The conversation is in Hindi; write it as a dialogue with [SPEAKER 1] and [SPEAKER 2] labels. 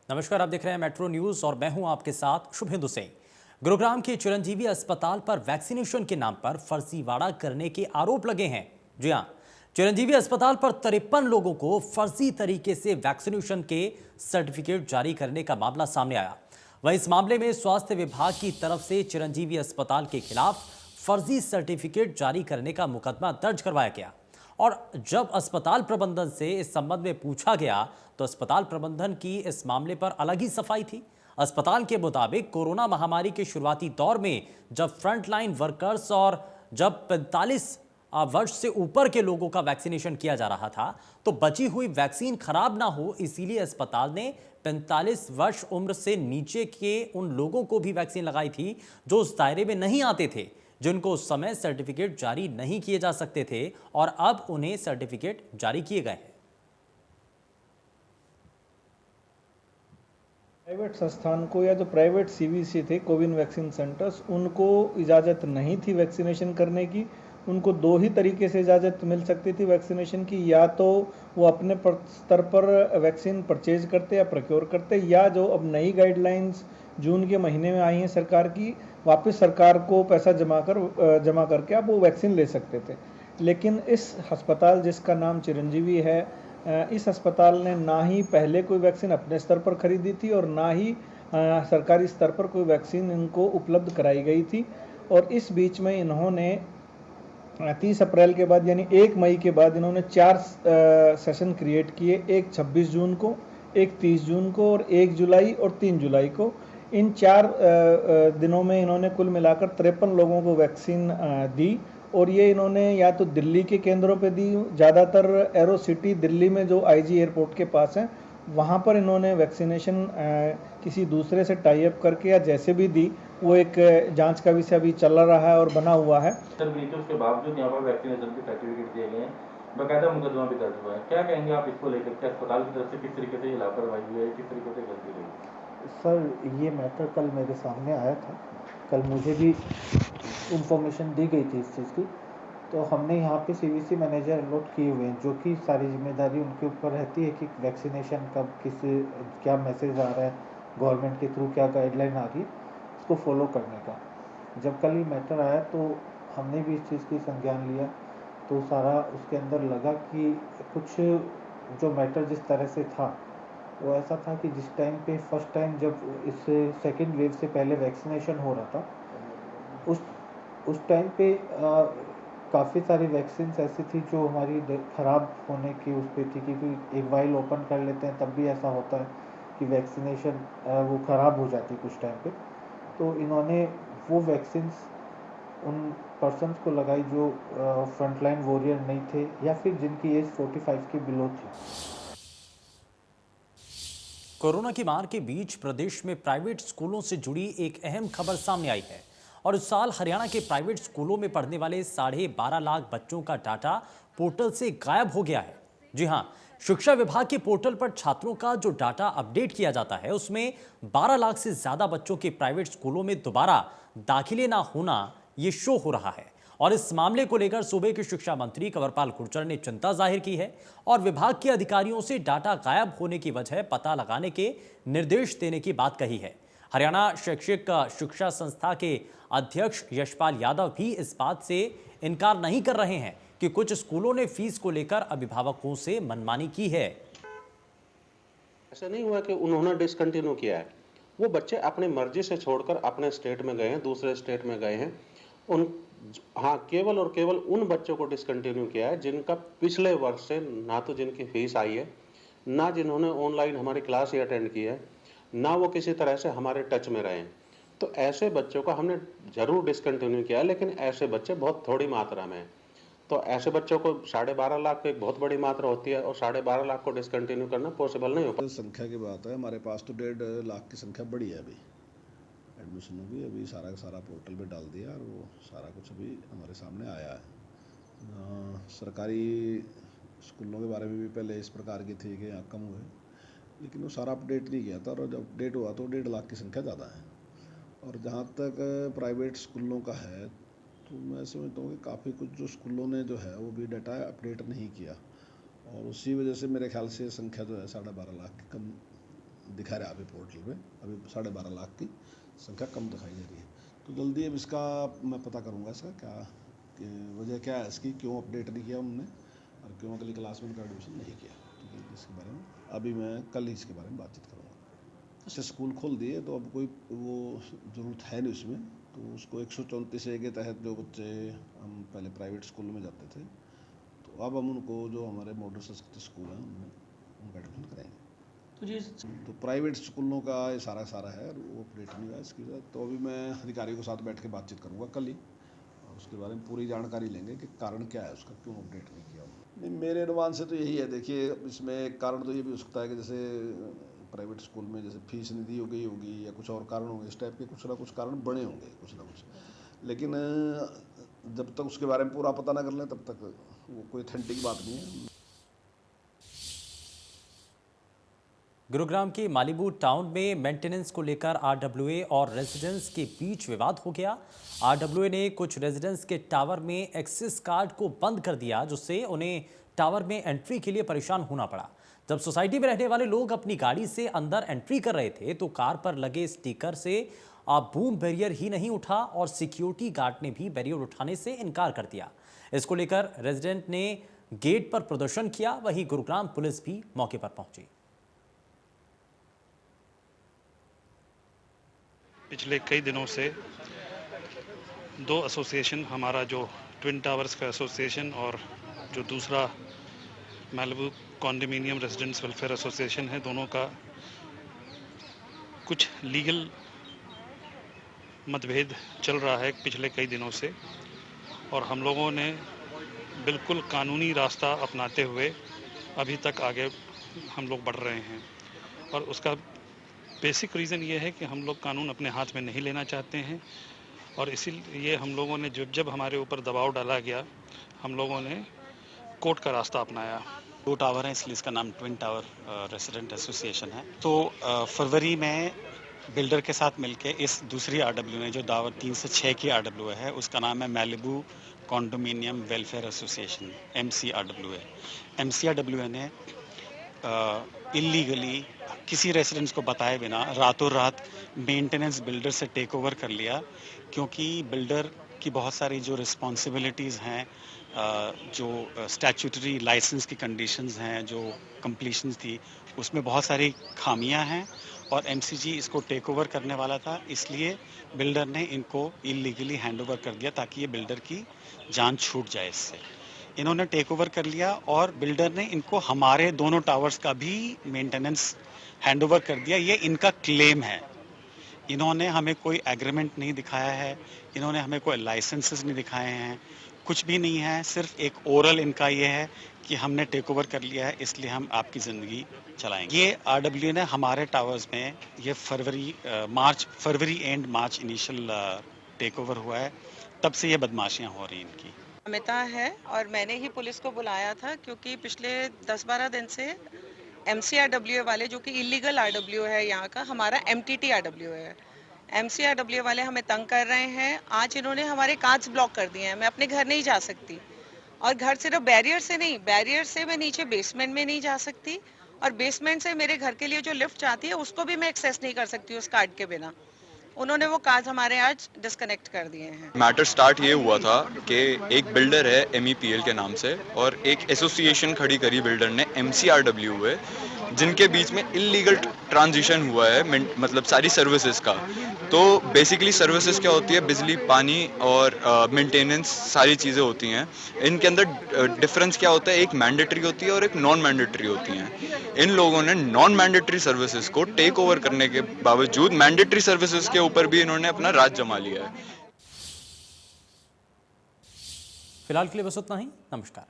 [SPEAKER 1] नमस्कार, आप देख रहे हैं मेट्रो न्यूज और मैं हूं आपके साथ शुभेंदु सिंह। गुरुग्राम के चिरंजीवी अस्पताल पर वैक्सीनेशन के नाम पर फर्जीवाड़ा करने के आरोप लगे हैं। जी हां, चिरंजीवी अस्पताल पर 53 लोगों को फर्जी तरीके से वैक्सीनेशन के सर्टिफिकेट जारी करने का मामला सामने आया। वहीं इस मामले में स्वास्थ्य विभाग की तरफ से चिरंजीवी अस्पताल के खिलाफ फर्जी सर्टिफिकेट जारी करने का मुकदमा दर्ज करवाया गया। और जब अस्पताल प्रबंधन से इस संबंध में पूछा गया तो अस्पताल प्रबंधन की इस मामले पर अलग ही सफाई थी। अस्पताल के मुताबिक कोरोना महामारी के शुरुआती दौर में जब फ्रंटलाइन वर्कर्स और जब 45 वर्ष से ऊपर के लोगों का वैक्सीनेशन किया जा रहा था तो बची हुई वैक्सीन खराब ना हो, इसीलिए अस्पताल ने 45 वर्ष उम्र से नीचे के उन लोगों को भी वैक्सीन लगाई थी जो उस दायरे में नहीं आते थे, जिनको उस समय सर्टिफिकेट जारी नहीं किए जा सकते थे, और अब उन्हें सर्टिफिकेट जारी किए गए हैं।
[SPEAKER 2] प्राइवेट संस्थान को या जो प्राइवेट सीवीसी थे, कोविन वैक्सीन सेंटर्स, उनको इजाज़त नहीं थी वैक्सीनेशन करने की। उनको दो ही तरीके से इजाज़त मिल सकती थी वैक्सीनेशन की, या तो वो अपने स्तर पर वैक्सीन परचेज करते या प्रोक्योर करते, या जो अब नई गाइडलाइंस जून के महीने में आई हैं सरकार की, वापस सरकार को पैसा जमा करके आप वो वैक्सीन ले सकते थे। लेकिन इस अस्पताल जिसका नाम चिरंजीवी है, इस अस्पताल ने ना ही पहले कोई वैक्सीन अपने स्तर पर खरीदी थी और ना ही सरकारी स्तर पर कोई वैक्सीन इनको उपलब्ध कराई गई थी। और इस बीच में इन्होंने 30 अप्रैल के बाद यानी 1 मई के बाद इन्होंने 4 सेशन क्रिएट किए, एक 26 जून को, एक 30 जून को और 1 जुलाई और 3 जुलाई को। इन 4 दिनों में इन्होंने कुल मिलाकर 53 लोगों को वैक्सीन दी। और ये इन्होंने या तो दिल्ली के केंद्रों पे दी, ज़्यादातर एरो सिटी दिल्ली में जो आईजी एयरपोर्ट के पास है वहाँ पर इन्होंने वैक्सीनेशन किसी दूसरे से टाई अप करके या जैसे भी दी, वो एक जांच का विषय अभी चल रहा है और बना हुआ है।
[SPEAKER 3] उसके बावजूद यहाँ पर वैक्सीनेशन के सर्टिफिकेट दिए गए हैं, बाकायदा मुकदमा भी दर्ज हुआ है। क्या कहेंगे आप इसको लेकर के अस्पताल की तरफ से किस तरीके से ये लापरवाही हुई है, किस तरीके से गलती हुई?
[SPEAKER 4] सर, ये मैटर कल मेरे सामने आया था। कल मुझे भी इंफॉर्मेशन दी गई थी इस चीज़ की। तो हमने यहाँ पे सीवीसी मैनेजर अलॉट किए हुए हैं, जो कि सारी जिम्मेदारी उनके ऊपर रहती है कि वैक्सीनेशन कब किस क्या मैसेज आ रहा है, गवर्नमेंट के थ्रू क्या गाइडलाइन आ रही है, उसको फॉलो करने का। जब कल ये मैटर आया तो हमने भी इस चीज़ की संज्ञान लिया। तो सारा उसके अंदर लगा कि कुछ जो मैटर जिस तरह से था वो ऐसा था कि जिस टाइम पे फर्स्ट टाइम जब इस सेकेंड वेव से पहले वैक्सीनेशन हो रहा था, उस टाइम पे काफ़ी सारी वैक्सीन ऐसी थी जो हमारी ख़राब होने की उस पर थी, क्योंकि एक वाइल ओपन कर लेते हैं तब भी ऐसा होता है कि वैक्सीनेशन वो ख़राब हो जाती कुछ टाइम पे। तो इन्होंने वो वैक्सीन उन पर्सन्स को लगाई जो फ्रंटलाइन वॉरियर नहीं थे या फिर जिनकी एज 45 के बिलो थी।
[SPEAKER 1] कोरोना की मार के बीच प्रदेश में प्राइवेट स्कूलों से जुड़ी एक अहम खबर सामने आई है। और इस साल हरियाणा के प्राइवेट स्कूलों में पढ़ने वाले 12.5 लाख बच्चों का डाटा पोर्टल से गायब हो गया है। जी हां, शिक्षा विभाग के पोर्टल पर छात्रों का जो डाटा अपडेट किया जाता है उसमें 12 लाख से ज्यादा बच्चों के प्राइवेट स्कूलों में दोबारा दाखिले ना होना ये शो हो रहा है। और इस मामले को लेकर सूबे के शिक्षा मंत्री कंवरपाल गुर्जर ने चिंता जाहिर की है और विभाग के अधिकारियों से डाटा गायब होने की वजह पता लगाने के निर्देश देने की बात कही है। हरियाणा शैक्षिक शिक्षा संस्था के अध्यक्ष यशपाल यादव भी इस बात से इनकार नहीं कर रहे हैं कि कुछ स्कूलों ने फीस को लेकर अभिभावकों से मनमानी की है।
[SPEAKER 5] ऐसा नहीं हुआ कि उन्होंने डिसकंटिन्यू किया है। वो बच्चे अपनी मर्जी से छोड़कर अपने स्टेट में गए हैं, दूसरे स्टेट में गए हैं। उन हाँ, केवल और केवल उन बच्चों को डिसकंटिन्यू किया है जिनका पिछले वर्ष से ना तो जिनकी फीस आई है, ना जिन्होंने ऑनलाइन हमारी क्लास ही अटेंड की है, ना वो किसी तरह से हमारे टच में रहे हैं। तो ऐसे बच्चों का हमने जरूर डिसकंटिन्यू किया, लेकिन ऐसे बच्चे बहुत थोड़ी मात्रा में हैं। तो ऐसे बच्चों को 12.5 लाख एक बहुत बड़ी मात्रा होती है और 12.5 लाख को डिसकंटिन्यू करना पॉसिबल नहीं हो पाता।
[SPEAKER 6] संख्या की बात है, हमारे पास तो 1.5 लाख की संख्या बड़ी है। अभी एडमिशन होगी, अभी सारा का सारा पोर्टल पे डाल दिया और वो सारा कुछ अभी हमारे सामने आया है। सरकारी स्कूलों के बारे में भी पहले इस प्रकार की थी कि यहाँ कम हुए, लेकिन वो सारा अपडेट नहीं किया था और जब अपडेट हुआ तो 1.5 लाख की संख्या ज़्यादा है। और जहाँ तक प्राइवेट स्कूलों का है तो मैं समझता हूँ कि काफ़ी कुछ जो स्कूलों ने जो है वो भी डाटा अपडेट नहीं किया और उसी वजह से मेरे ख्याल से संख्या जो है 12.5 लाख की कम दिखा रहा है अभी पोर्टल पे, अभी 12.5 लाख की संख्या कम दिखाई दे रही है। तो जल्दी अब इसका मैं पता करूँगा इसका क्या वजह क्या है, इसकी क्यों अपडेट नहीं किया उन्होंने और क्यों अगली क्लास में उनका एडमिशन नहीं किया। तो इसके बारे में अभी मैं कल ही इसके बारे में बातचीत करूँगा। जैसे स्कूल खोल दिए तो अब कोई वो ज़रूरत है नहीं उसमें, तो उसको 134A के तहत जो बच्चे हम पहले प्राइवेट स्कूल में जाते थे, तो अब हम उनको जो हमारे मॉडल संस्कृत स्कूल हैं उनमें उनका एडमिशन कराएंगे। तो प्राइवेट स्कूलों का ये सारा है, वो अपडेट नहीं हुआ इसकी। तो अभी मैं अधिकारियों के साथ बैठ के बातचीत करूँगा कल ही, और उसके बारे में पूरी जानकारी लेंगे कि कारण क्या है उसका, क्यों अपडेट नहीं किया। नहीं, मेरे अनुमान से तो यही है। देखिए, इसमें कारण तो ये भी हो सकता है कि जैसे प्राइवेट स्कूल में जैसे फीस नहीं दी हो गई होगी या कुछ और कारण होंगे, इस टाइप के कुछ ना कुछ कारण बने होंगे, कुछ ना कुछ। लेकिन जब तक उसके बारे में पूरा पता ना कर लें तब तक वो कोई ऑथेंटिक बात नहीं है।
[SPEAKER 1] गुरुग्राम के मालिबू टाउन में मेंटेनेंस को लेकर आरडब्ल्यूए और रेजिडेंट्स के बीच विवाद हो गया। आरडब्ल्यूए ने कुछ रेजिडेंट्स के टावर में एक्सेस कार्ड को बंद कर दिया, जिससे उन्हें टावर में एंट्री के लिए परेशान होना पड़ा। जब सोसाइटी में रहने वाले लोग अपनी गाड़ी से अंदर एंट्री कर रहे थे तो कार पर लगे स्टिकर से बूम बैरियर ही नहीं उठा और सिक्योरिटी गार्ड ने भी बैरियर उठाने से इनकार कर दिया। इसको लेकर रेजिडेंट ने गेट पर प्रदर्शन किया, वहीं गुरुग्राम पुलिस भी मौके पर पहुंची।
[SPEAKER 7] पिछले कई दिनों से दो एसोसिएशन, हमारा जो ट्विन टावर्स का एसोसिएशन और जो दूसरा Malibu condominium residents welfare association है, दोनों का कुछ लीगल मतभेद चल रहा है पिछले कई दिनों से, और हम लोगों ने बिल्कुल कानूनी रास्ता अपनाते हुए अभी तक आगे हम लोग बढ़ रहे हैं। और उसका बेसिक रीज़न ये है कि हम लोग कानून अपने हाथ में नहीं लेना चाहते हैं, और इसीलिए हम लोगों ने जब हमारे ऊपर दबाव डाला गया, हम लोगों ने कोर्ट का रास्ता अपनाया।
[SPEAKER 8] दो टावर हैं, इसलिए इसका नाम ट्विन टावर रेसिडेंट एसोसिएशन है। तो फरवरी में बिल्डर के साथ मिलके इस दूसरी आरडब्ल्यू ने, जो टावर 3 से 6 की आरडब्ल्यू है, उसका नाम है Malibu condominium welfare association, MCRWA। MCRWA ने इलीगली किसी रेसिडेंट्स को बताए बिना रातों रात मेंटेनेंस बिल्डर से टेक ओवर कर लिया, क्योंकि बिल्डर की बहुत सारी जो रिस्पॉन्सिबिलिटीज़ हैं, जो स्टैट्यूटरी लाइसेंस की कंडीशंस हैं, जो कंप्लीशंस थी, उसमें बहुत सारी खामियां हैं, और MCG इसको टेक ओवर करने वाला था। इसलिए बिल्डर ने इनको इलीगली हैंड ओवर कर दिया ताकि ये बिल्डर की जान छूट जाए इससे। इन्होंने टेक ओवर कर लिया और बिल्डर ने इनको हमारे दोनों टावर्स का भी मेंटेनेंस हैंड ओवर कर दिया। ये इनका क्लेम है। इन्होंने हमें कोई एग्रीमेंट नहीं दिखाया है, इन्होंने हमें कोई लाइसेंसेस नहीं दिखाए हैं, कुछ भी नहीं है। सिर्फ एक ओरल इनका ये है कि हमने टेक ओवर कर लिया है, इसलिए हम आपकी ज़िंदगी चलाएंगे। ये RW ने हमारे टावर्स में ये फरवरी and March initial take over हुआ है, तब से ये बदमाशियां हो रही इनकी।
[SPEAKER 9] अमिता है, और मैंने ही पुलिस को बुलाया था क्योंकि पिछले 10-12 दिन से MCRWA वाले, जो कि इलीगल RW है यहाँ का, हमारा MTT RW है, MCRWA वाले हमें तंग कर रहे हैं। आज इन्होंने हमारे कांच ब्लॉक कर दिए हैं, मैं अपने घर नहीं जा सकती, और घर सिर्फ बैरियर से नहीं, बैरियर से मैं नीचे बेसमेंट में नहीं जा सकती, और बेसमेंट से मेरे घर के लिए जो लिफ्ट आती है उसको भी मैं एक्सेस नहीं कर सकती उस कार्ड के बिना। उन्होंने वो कार्ड हमारे आज डिस्कनेक्ट कर दिए हैं।
[SPEAKER 10] मैटर स्टार्ट ये हुआ था कि एक बिल्डर है MEPL के नाम से, और एक एसोसिएशन खड़ी करी बिल्डर ने MCRW है, जिनके बीच में इलीगल ट्रांजिशन हुआ है, मतलब सारी सर्विसेज का। तो बेसिकली सर्विसेज क्या होती है, बिजली, पानी और मेंटेनेंस, सारी चीज़ें होती हैं। इनके अंदर डिफरेंस क्या होता है, एक मैंडेटरी होती है और एक नॉन मैंडेटरी होती हैं। इन लोगों ने नॉन मैंडेटरी सर्विसेज को टेक ओवर करने के बावजूद मैंडेटरी सर्विसेज के ऊपर भी इन्होंने अपना राज जमा लिया है।
[SPEAKER 1] फिलहाल के लिए बस उतना ही। नमस्कार।